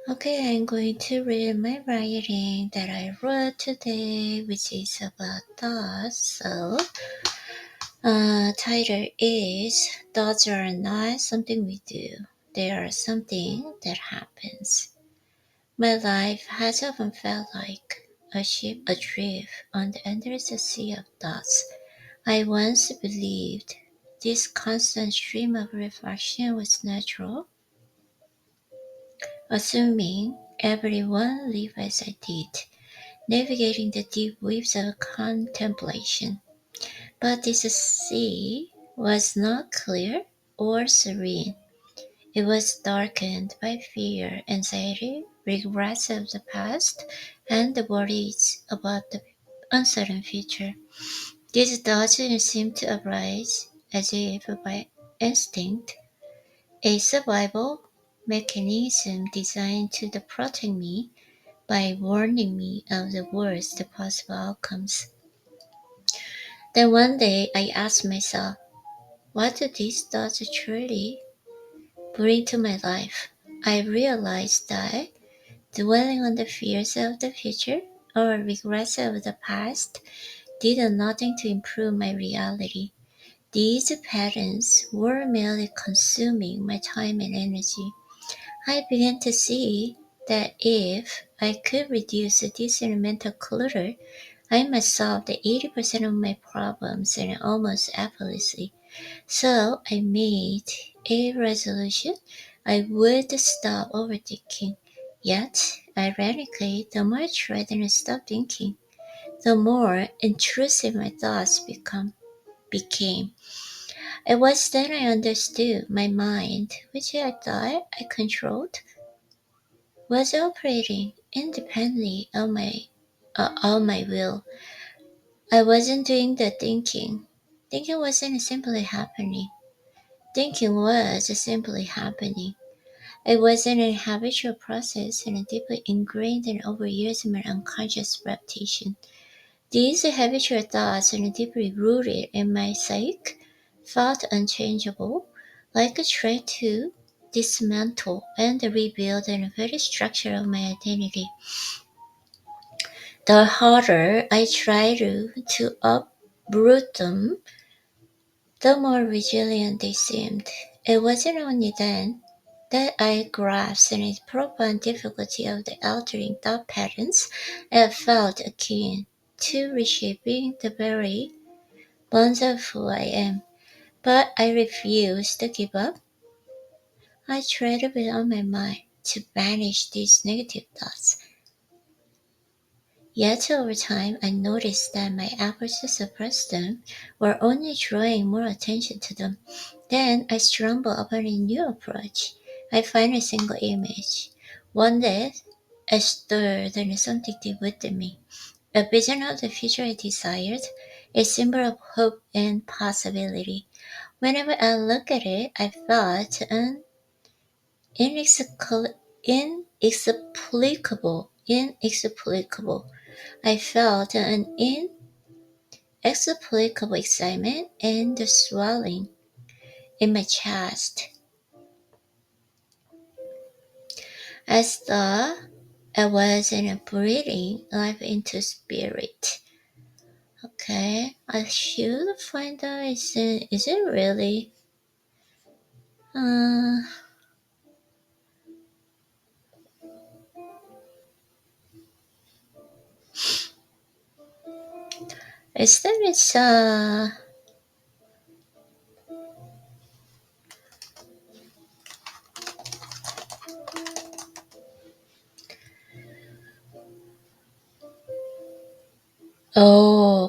Okay, I'm going to read my writing that I wrote today, which is about thoughts. Title is Thoughts are not something we do. They are something that happens. My life has often felt like a ship adrift on the endless sea of thoughts. I once believed this constant stream of reflection was natural, assuming everyone lived as I did, navigating the deep waves of contemplation. But this sea was not clear or serene. It was darkened by fear, anxiety, regrets of the past, and the worries about the uncertain future. These thoughts seemed to arise as if by instinct, a survival mechanism designed to protect me by warning me of the worst possible outcomes. Then one day I asked myself, what do these thoughts truly bring to my life? I realized that dwelling on the fears of the future or regrets of the past did nothing to improve my reality. These patterns were merely consuming my time and energy. I began to see that if I could reduce this mental clutter, I might solve the 80% of my problems and almost effortlessly. So I made a resolution I would stop overthinking. Yet, ironically, the more I tried and stopped thinking, the more intrusive my thoughts became. It was then I understood my mind, which I thought I controlled, was operating independently of my will. I wasn't doing the thinking. Thinking wasn't simply happening. Thinking was simply happening. It was an habitual process and deeply ingrained in over years of my unconscious repetition. These habitual thoughts and deeply rooted in my psyche felt unchangeable, like a threat to dismantle and rebuild the very structure of my identity. The harder I tried to uproot them, the more resilient they seemed. It wasn't only then that I grasped the profound difficulty of the altering thought patterns I felt akin to reshaping the very bones of who I am. But I refused to give up. I tried with all my might to banish these negative thoughts. Yet over time, I noticed that my efforts to suppress them were only drawing more attention to them. Then I stumbled upon a new approach. I find a single image, one that stirred something deep within me, a vision of the future I desired, a symbol of hope and possibility. Whenever I look at it, I felt an inexplicable. I felt an inexplicable excitement and the swelling in my chest, as though I was breathing life into spirit. Okay, I should find out is it really uh is there is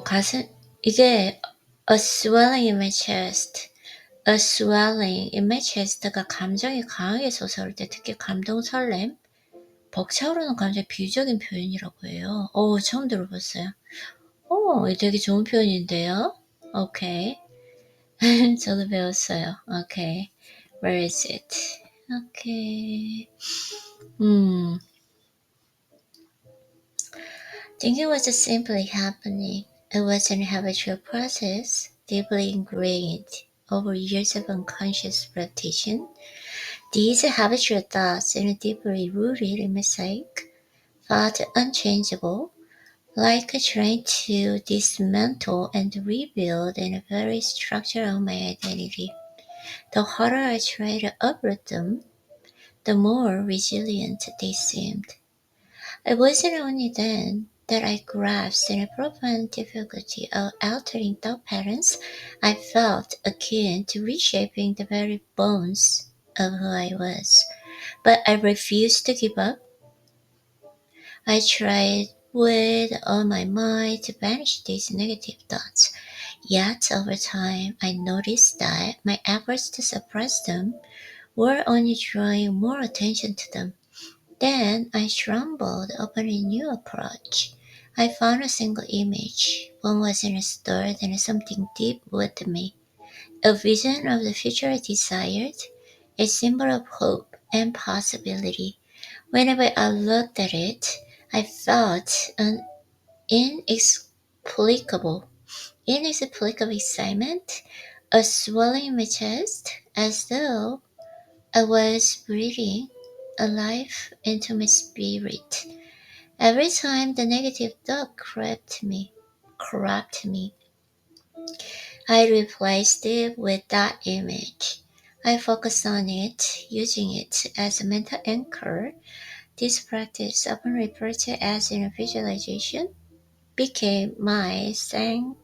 가슴 이게 a swelling in my chest. A swelling in my chest가 감정이 강하게 솟아올 때 특히 감동, 설렘, 벅차오르는 감정의 비유적인 표현이라고 해요. 처음 들어봤어요. 이거 되게 좋은 표현인데요. 오케이. 저도 배웠어요. 오케이. Where is it? 오케이. Thinking was simply happening. It was an habitual process, deeply ingrained over years of unconscious repetition. These habitual thoughts and deeply rooted in my psyche felt unchangeable, like trying to dismantle and rebuild in a very structure of my identity. The harder I tried to uproot them, the more resilient they seemed. It wasn't only then that I grasped the profound difficulty of altering thought patterns. I felt akin to reshaping the very bones of who I was. But I refused to give up. I tried with all my might to banish these negative thoughts. Yet over time, I noticed that my efforts to suppress them were only drawing more attention to them. Then I stumbled upon a new approach. I found a single image. One wasn't stored in something deep within me. A vision of the future I desired, a symbol of hope and possibility. Whenever I looked at it, I felt an inexplicable, inexplicable excitement, a swelling in my chest, as though I was breathing a life into my spirit. Every time the negative thought crept me, I replaced it with that image. I focused on it, using it as a mental anchor. This practice, often referred to as visualization, became my sanctuary.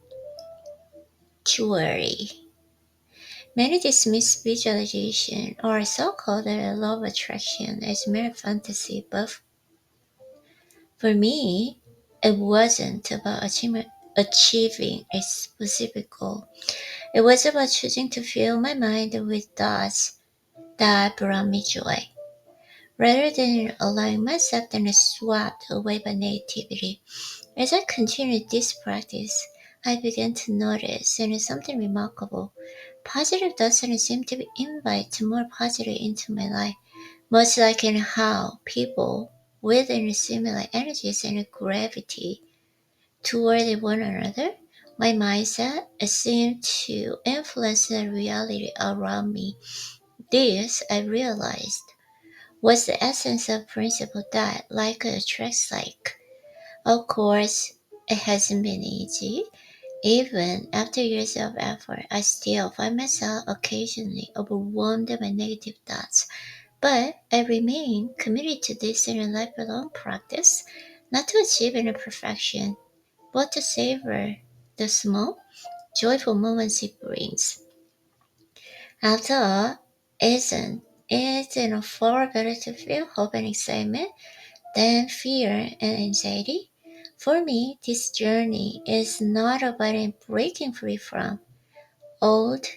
Many dismiss visualization, or so-called law of attraction, as mere fantasy, but for me, it wasn't about achieving a specific goal. It was about choosing to fill my mind with thoughts that brought me joy, rather than allowing myself to be swept away by negativity. As I continued this practice, I began to notice something remarkable. Positive thoughts seem to invite more positive into my life, much like in how people with similar energies and gravity toward one another. My mindset seemed to influence the reality around me. This, I realized, was the essence of principle that like attracts like. Of course, it hasn't been easy. Even after years of effort, I still find myself occasionally overwhelmed by negative thoughts. But I remain committed to this in a lifelong practice, not to achieve any perfection, but to savor the small, joyful moments it brings. After all, isn't far better to feel hope and excitement than fear and anxiety? For me, this journey is not about breaking free from old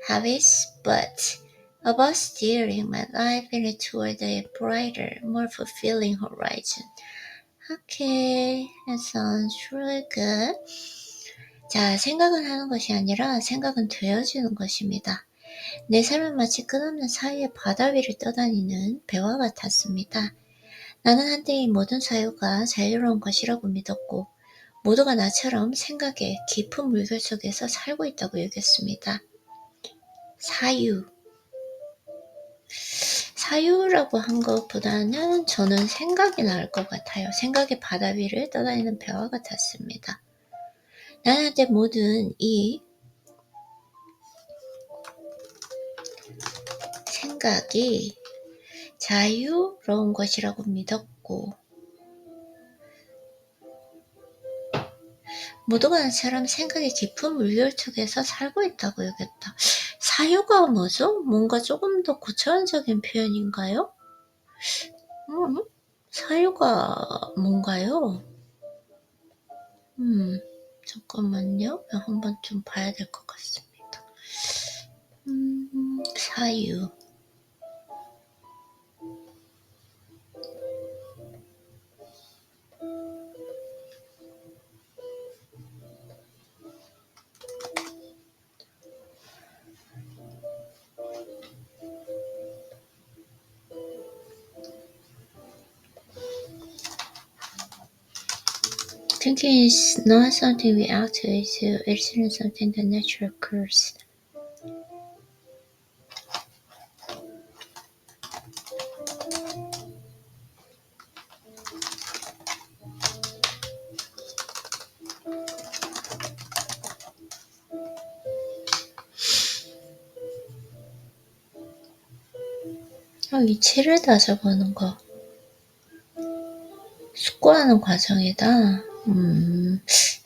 habits, but about steering my life toward a brighter, more fulfilling horizon. Okay, that sounds really good. 자, 생각은 하는 것이 아니라 생각은 되어지는 것입니다. 내 삶은 마치 끝없는 사유의 바다 위를 떠다니는 배와 같았습니다. 나는 한때 이 모든 사유가 자유로운 것이라고 믿었고 모두가 나처럼 생각의 깊은 물결 속에서 살고 있다고 여겼습니다. 사유라고 한 것보다는 저는 생각이 나을 것 같아요. 생각의 바다 위를 떠다니는 배와 같았습니다. 나는 한때 모든 이 생각이 자유로운 것이라고 믿었고 모두가 나처럼 생각의 깊은 물결 속에서 살고 있다고 여겼다. 사유가 뭐죠? 뭔가 조금 더 고차원적인 표현인가요? 사유가 뭔가요? 잠깐만요. 한번 좀 봐야 될 것 같습니다. 사유. Thinking is not something we actually do, it isn't something that naturally occurs. 위치를 따져보는 거. 숙고하는 과정이다.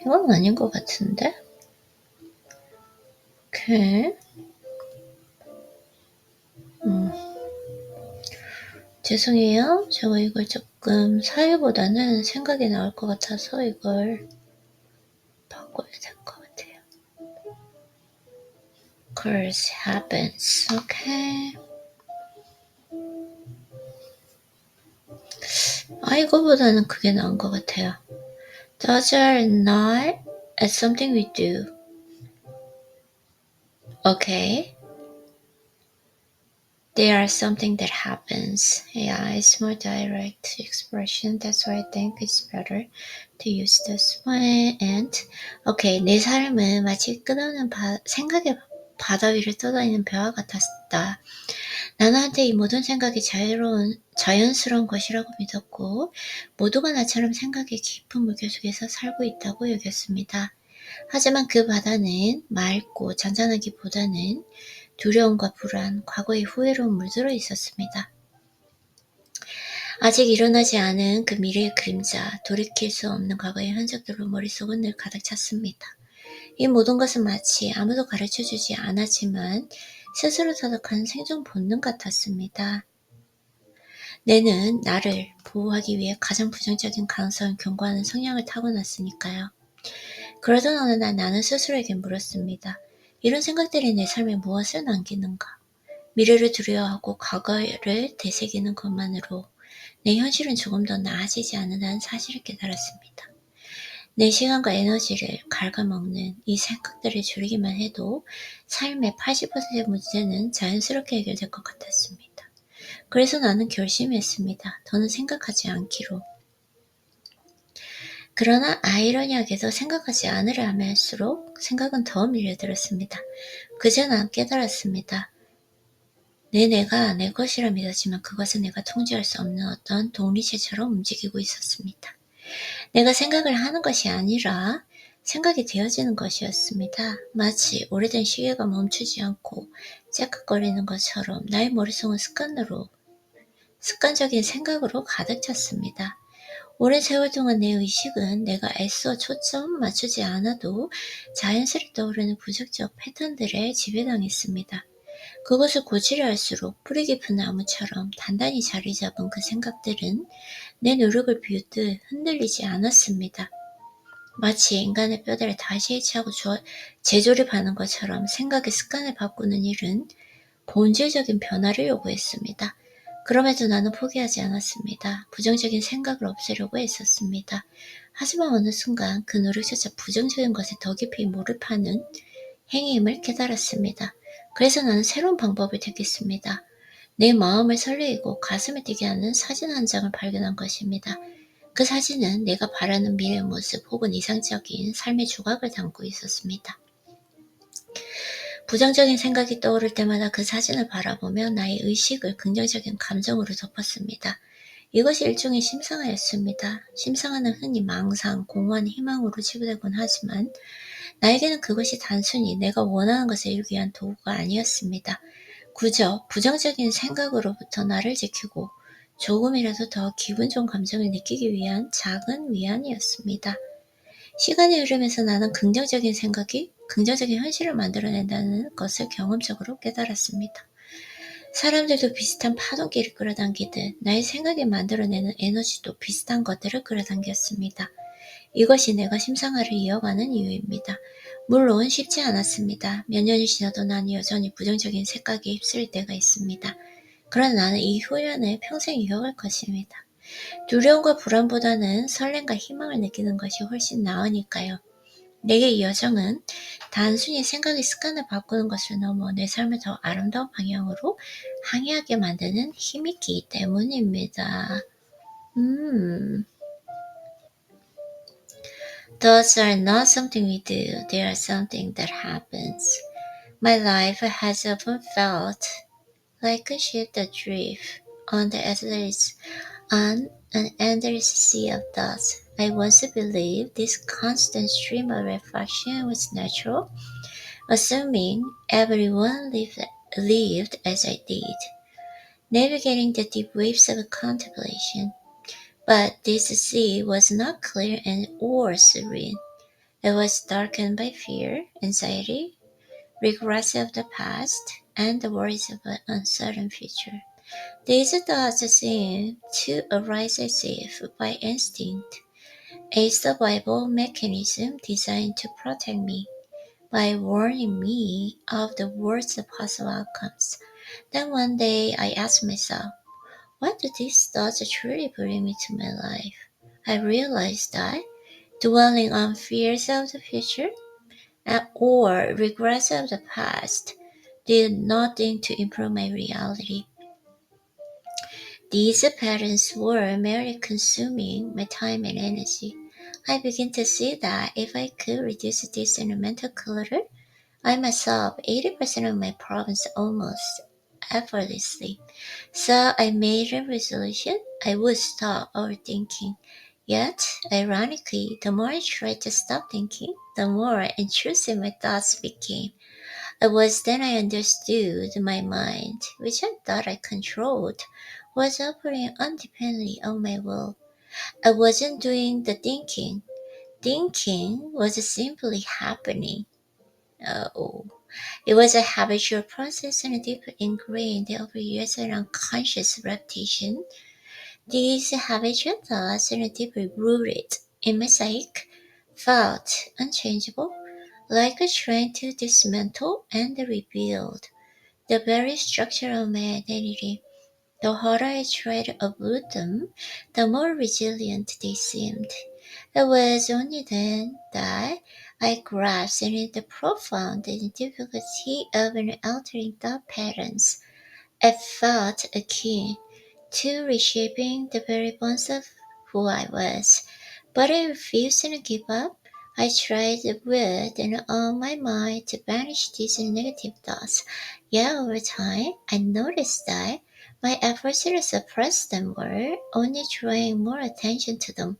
이건 아닌 것 같은데? 오케이. 죄송해요. 제가 이걸 조금 사유보다는 생각이 나올 것 같아서 이걸 바꿔야 될 것 같아요. Course happens. 오케이. 이거보다는 그게 나은 것 같아요. Those are not as something we do. Okay. They are something that happens. Yeah, it's more direct expression. That's why I think it's better to use this one. And okay, 내 삶은 마치 끝없는 생각의 바다 위를 떠다니는 배와 같았다. 나한테 이 모든 생각이 자연스러운 것이라고 믿었고 모두가 나처럼 생각의 깊은 물결 속에서 살고 있다고 여겼습니다. 하지만 그 바다는 맑고 잔잔하기보다는 두려움과 불안, 과거의 후회로 물들어 있었습니다. 아직 일어나지 않은 그 미래의 그림자, 돌이킬 수 없는 과거의 흔적들로 머릿속은 늘 가득 찼습니다. 이 모든 것은 마치 아무도 가르쳐주지 않았지만 스스로 터득한 생존 본능 같았습니다. 뇌는 나를 보호하기 위해 가장 부정적인 가능성을 경고하는 성향을 타고났으니까요. 그러던 어느 날 나는 스스로에게 물었습니다. 이런 생각들이 내 삶에 무엇을 남기는가? 미래를 두려워하고 과거를 되새기는 것만으로 내 현실은 조금 더 나아지지 않는다는 사실을 깨달았습니다. 내 시간과 에너지를 갉아먹는 이 생각들을 줄이기만 해도 삶의 80%의 문제는 자연스럽게 해결될 것 같았습니다. 그래서 나는 결심했습니다. 더는 생각하지 않기로. 그러나 아이러니하게도 생각하지 않으려 하면 할수록 생각은 더 밀려들었습니다. 그제 난 깨달았습니다. 내가 내 것이라 믿었지만 그것은 내가 통제할 수 없는 어떤 동리체처럼 움직이고 있었습니다. 내가 생각을 하는 것이 아니라 생각이 되어지는 것이었습니다. 마치 오래된 시계가 멈추지 않고 째깍거리는 것처럼 나의 머릿속은 습관적인 생각으로 가득 찼습니다. 오랜 세월 동안 내 의식은 내가 애써 초점 맞추지 않아도 자연스레 떠오르는 부정적 패턴들에 지배당했습니다. 그것을 고치려 할수록 뿌리 깊은 나무처럼 단단히 자리 잡은 그 생각들은 내 노력을 비웃듯 흔들리지 않았습니다. 마치 인간의 뼈대를 다시 해체하고 재조립하는 것처럼 생각의 습관을 바꾸는 일은 본질적인 변화를 요구했습니다. 그럼에도 나는 포기하지 않았습니다. 부정적인 생각을 없애려고 했었습니다. 하지만 어느 순간 그 노력조차 부정적인 것에 더 깊이 몰입하는 행위임을 깨달았습니다. 그래서 나는 새로운 방법을 택했습니다. 내 마음을 설레이고 가슴을 뛰게 하는 사진 한 장을 발견한 것입니다. 그 사진은 내가 바라는 미래의 모습 혹은 이상적인 삶의 조각을 담고 있었습니다. 부정적인 생각이 떠오를 때마다 그 사진을 바라보며 나의 의식을 긍정적인 감정으로 덮었습니다. 이것이 일종의 심상화였습니다. 심상화는 흔히 망상, 공허한 희망으로 치부되곤 하지만 나에게는 그것이 단순히 내가 원하는 것을 이루기 위한 도구가 아니었습니다. 그저 부정적인 생각으로부터 나를 지키고 조금이라도 더 기분 좋은 감정을 느끼기 위한 작은 위안이었습니다. 시간이 흐르면서 나는 긍정적인 생각이 긍정적인 현실을 만들어낸다는 것을 경험적으로 깨달았습니다. 사람들도 비슷한 파동끼를 끌어당기듯 나의 생각이 만들어내는 에너지도 비슷한 것들을 끌어당겼습니다. 이것이 내가 심상화를 이어가는 이유입니다. 물론 쉽지 않았습니다. 몇 년이 지나도 난 여전히 부정적인 생각에 휩쓸릴 때가 있습니다. 그러나 나는 이 훈련을 평생 이어갈 것입니다. 두려움과 불안보다는 설렘과 희망을 느끼는 것이 훨씬 나으니까요. 내게 이 여정은 단순히 생각의 습관을 바꾸는 것을 넘어 내 삶을 더 아름다운 방향으로 항해하게 만드는 힘이 있기 때문입니다. Those are not something we do, they are something that happens. My life has often felt like a ship adrift on an endless sea of thoughts. I once believed this constant stream of reflection was natural, assuming everyone lived as I did. navigating the deep waves of contemplation. But this sea was not clear and or serene. It was darkened by fear, anxiety, regrets of the past, and the worries of an uncertain future. These thoughts seemed to arise as if by instinct, a survival mechanism designed to protect me by warning me of the worst possible outcomes. Then one day I asked myself, what do these thoughts truly bring me to my life? I realized that dwelling on fears of the future or regrets of the past did nothing to improve my reality. These patterns were merely consuming my time and energy. I began to see that if I could reduce this mental clutter, I might solve 80% of my problems almost effortlessly. So I made a resolution I would stop overthinking. Yet, ironically, the more I tried to stop thinking, the more intrusive my thoughts became. It was then I understood my mind, which I thought I controlled, was operating independently of my will. I wasn't doing the thinking. Thinking was simply happening. Oh, it was a habitual process and deeply ingrained over years of unconscious repetition. These habitual thoughts are deeply rooted in my psyche, felt unchangeable, like a trying to dismantle and rebuild the very structure of my identity. The harder I tried to avoid them, the more resilient they seemed. It was only then that I grasped the profound difficulty of altering thought patterns. I felt akin to reshaping the very bones of who I was. But I refused to give up. I tried with and all my mind to banish these negative thoughts. Yet over time, I noticed that my efforts to suppress them were only drawing more attention to them.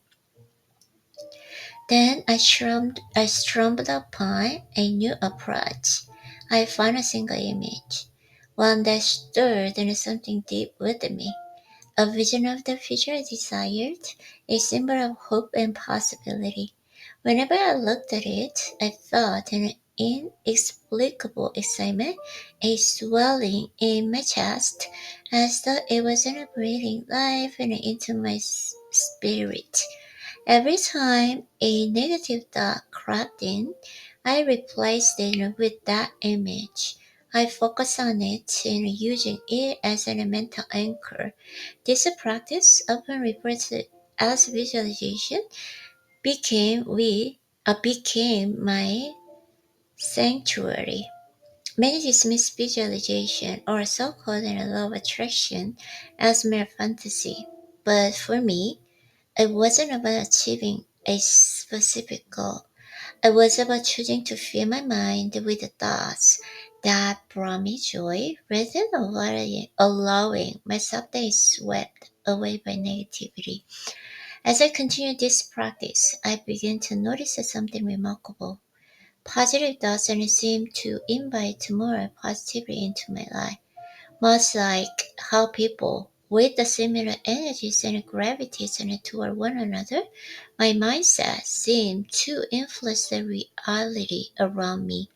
Then I stumbled upon a new approach. I found a single image, one that stirred something deep within me. A vision of the future I desired, a symbol of hope and possibility. Whenever I looked at it, I felt an inexplicable excitement, a swelling in my chest, as though it was breathing life into my spirit. Every time a negative thought crept in, I replaced it with that image. I focused on it and using it as a mental anchor. This practice, often referred to as visualization, became my sanctuary. Many dismiss visualization or so-called law of attraction as mere fantasy, but for me, it wasn't about achieving a specific goal. It was about choosing to fill my mind with the thoughts that brought me joy rather than allowing myself to be swept away by negativity. As I continued this practice, I began to notice something remarkable. Positive thoughts seemed to invite more positivity into my life, much like how people with the similar energies gravitate toward one another. My mindset seemed to influence the reality around me.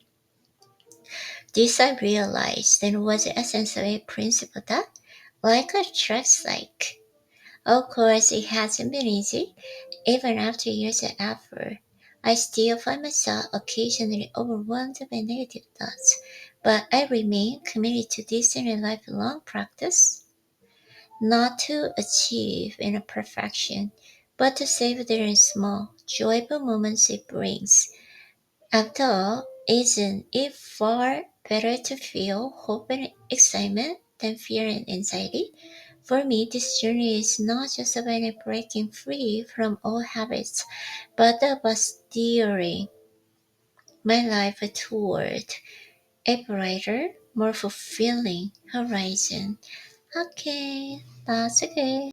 This I realized then was the essence of a principle that, like attracts like. Of course, it hasn't been easy. Even after years of effort, I still find myself occasionally overwhelmed by negative thoughts, but I remain committed to this in a lifelong practice, not to achieve perfection, but to savor the small, joyful moments it brings. After all, isn't it far better to feel hope and excitement than fear and anxiety? For me, this journey is not just about breaking free from old habits, but about steering my life toward a brighter, more fulfilling horizon. Okay, that's okay.